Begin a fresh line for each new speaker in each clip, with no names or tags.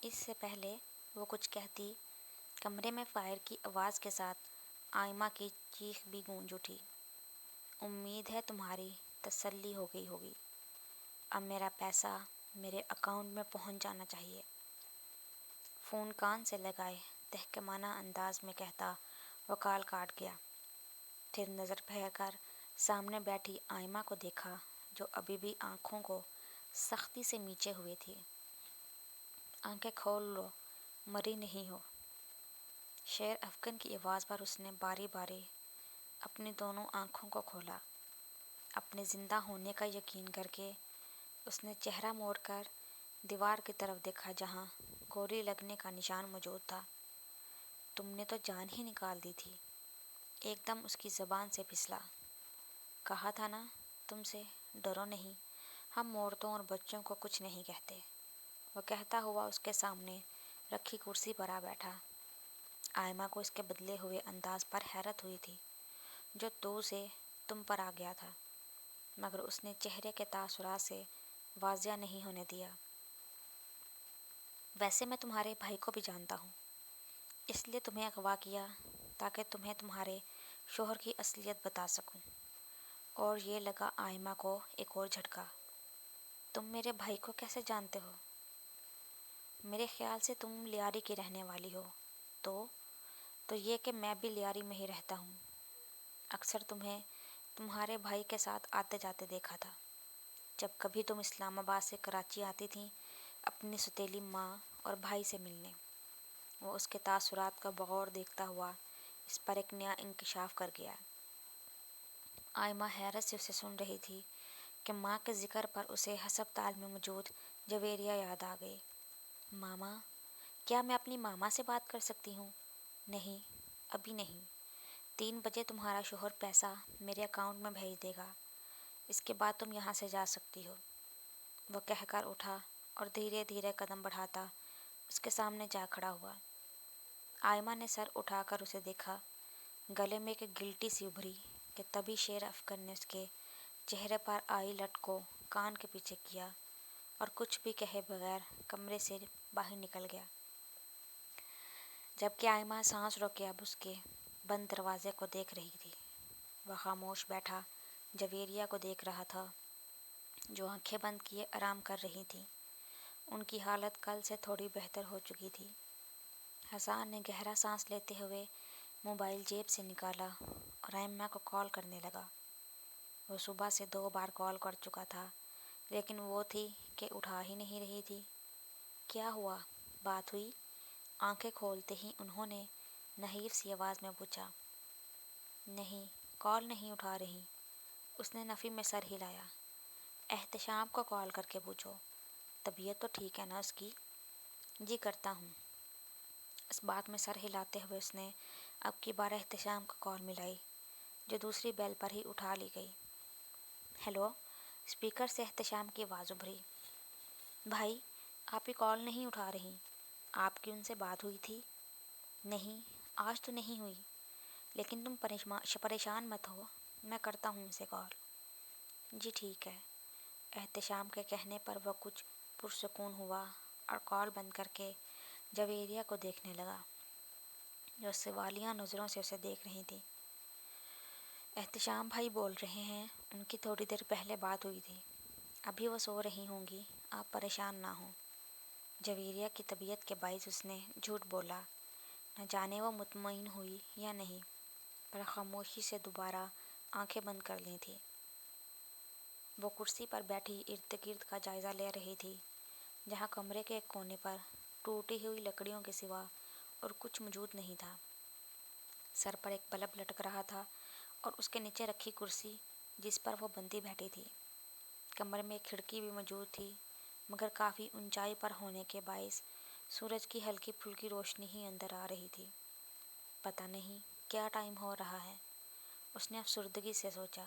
اس سے پہلے وہ کچھ کہتی، کمرے میں فائر کی آواز کے ساتھ آئمہ کی چیخ بھی گونج اٹھی۔ امید ہے تمہاری تسلی ہو گئی ہوگی۔ اب میرا پیسہ میرے اکاؤنٹ میں پہنچ جانا چاہیے۔ فون کان سے لگائے تحقیرانہ انداز میں کہتا وہ کال کاٹ گیا۔ پھر نظر پھیر کر سامنے بیٹھی آئمہ کو دیکھا جو ابھی بھی آنکھوں کو سختی سے میچے ہوئے تھی۔ آنکھیں کھول لو، مری نہیں ہو۔ شیر افگن کی آواز پر اس نے باری باری اپنی دونوں آنکھوں کو کھولا۔ اپنے زندہ ہونے کا یقین کر کے اس نے چہرہ موڑ کر دیوار کی طرف دیکھا جہاں گولی لگنے کا نشان موجود تھا۔ تم نے تو جان ہی نکال دی تھی۔ ایک دم اس کی زبان سے پھسلا۔ کہا تھا نا تم سے، ڈرو نہیں، ہم عورتوں اور بچوں کو کچھ نہیں کہتے۔ وہ کہتا ہوا اس کے سامنے رکھی کرسی پر آ بیٹھا۔ آئمہ کو اس کے بدلے ہوئے انداز پر حیرت ہوئی تھی جو تو سے تم پر آ گیا تھا، مگر اس نے چہرے کے تاثرات سے واضح نہیں ہونے دیا۔ ویسے میں تمہارے بھائی کو بھی جانتا ہوں، اس لیے تمہیں اغوا کیا تاکہ تمہیں تمہارے شوہر کی اصلیت بتا سکوں۔ اور یہ لگا آئمہ کو ایک اور جھٹکا۔ تم میرے بھائی کو کیسے جانتے ہو؟ میرے خیال سے تم لیاری کی رہنے والی ہو، تو یہ کہ میں بھی لیاری میں ہی رہتا ہوں۔ اکثر تمہیں تمہارے بھائی کے ساتھ آتے جاتے دیکھا تھا۔ جب کبھی تم اسلام آباد سے کراچی آتی تھیں اپنی سوتیلی ماں اور بھائی سے ملنے۔ وہ اس کے تاثرات کا بغور دیکھتا ہوا اس پر ایک نیا انکشاف کر گیا۔ آئمہ حیرت سے اسے سن رہی تھی کہ ماں کے ذکر پر اسے ہسپتال میں موجود جویریہ یاد آ گئی۔ ماما، کیا میں اپنی ماما سے بات کر سکتی ہوں؟ نہیں، ابھی نہیں۔ 3 بجے تمہارا شوہر پیسہ میرے اکاؤنٹ میں بھیج دے گا، اس کے بعد تم یہاں سے جا سکتی ہو۔ وہ کہہ کر اٹھا اور دھیرے دھیرے قدم بڑھاتا اس کے سامنے جا کھڑا ہوا۔ آئمہ نے سر اٹھا کر اسے دیکھا۔ گلے میں ایک گلٹی سی ابھری کہ تبھی شیر افگن نے اس کے چہرے پر آئی لٹ کو کان کے پیچھے کیا اور کچھ بھی کہے بغیر کمرے سے باہر نکل گیا۔ جبکہ آئمہ سانس روکے اب اس کے بند دروازے کو دیکھ رہی تھی۔ وہ خاموش بیٹھا جویریہ کو دیکھ رہا تھا جو آنکھیں بند کیے آرام کر رہی تھی۔ ان کی حالت کل سے تھوڑی بہتر ہو چکی تھی۔ حسان نے گہرا سانس لیتے ہوئے موبائل جیب سے نکالا اور آئمہ کو کال کرنے لگا۔ وہ صبح سے 2 بار کال کر چکا تھا لیکن وہ تھی کہ اٹھا ہی نہیں رہی تھی۔ کیا ہوا، بات ہوئی؟ آنکھیں کھولتے ہی انہوں نے نحیف سی آواز میں پوچھا۔ نہیں، کال نہیں اٹھا رہی۔ اس نے نفی میں سر ہلایا۔ احتشام کو کال کر کے پوچھو، طبیعت تو ٹھیک ہے نا اس کی؟ جی کرتا ہوں۔ اس بات میں سر ہلاتے ہوئے اس نے اب کی بار احتشام کو کال ملائی جو دوسری بیل پر ہی اٹھا لی گئی۔ ہیلو، اسپیکر سے احتشام کی آواز ابھری۔ بھائی، آپ یہ کال نہیں اٹھا رہی، آپ کی ان سے بات ہوئی تھی؟ نہیں، آج تو نہیں ہوئی، لیکن تم پریشان مت ہو، میں کرتا ہوں ان سے کال۔ جی ٹھیک ہے۔ احتشام کے کہنے پر وہ کچھ پرسکون ہوا اور کال بند کر کے جویریہ کو دیکھنے لگا جو سوالیہ نظروں سے اسے دیکھ رہی تھی۔ احتشام بھائی بول رہے ہیں، ان کی تھوڑی دیر پہلے بات ہوئی تھی، ابھی وہ سو رہی ہوں گی، آپ پریشان نہ ہوں۔ جویریہ کی طبیعت کے باعث اس نے جھوٹ بولا، نہ جانے وہ مطمئن ہوئی یا نہیں، پر خاموشی سے دوبارہ آنکھیں بند کر لی تھی۔ وہ کرسی پر بیٹھی ارد گرد کا جائزہ لے رہی تھی جہاں کمرے کے ایک کونے پر ٹوٹی ہوئی لکڑیوں کے سوا اور کچھ موجود نہیں تھا۔ سر پر ایک بلب لٹک رہا تھا اور اس کے نیچے رکھی کرسی جس پر وہ بندی بیٹھی تھی۔ کمرے میں ایک کھڑکی بھی موجود تھی مگر کافی اونچائی پر ہونے کے باعث سورج کی ہلکی پھلکی روشنی ہی اندر آ رہی تھی۔ پتہ نہیں کیا ٹائم ہو رہا ہے، اس نے افسردگی سے سوچا۔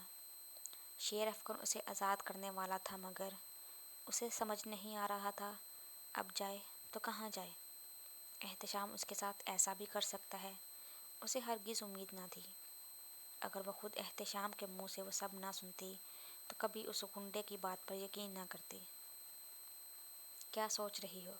شیر افگن اسے آزاد کرنے والا تھا مگر اسے سمجھ نہیں آ رہا تھا اب جائے تو کہاں جائے۔ احتشام اس کے ساتھ ایسا بھی کر سکتا ہے، اسے ہرگز امید نہ تھی۔ اگر وہ خود احتشام کے منہ سے وہ سب نہ سنتی تو کبھی اس گنڈے کی بات پر یقین نہ کرتی۔ کیا سوچ رہی ہو؟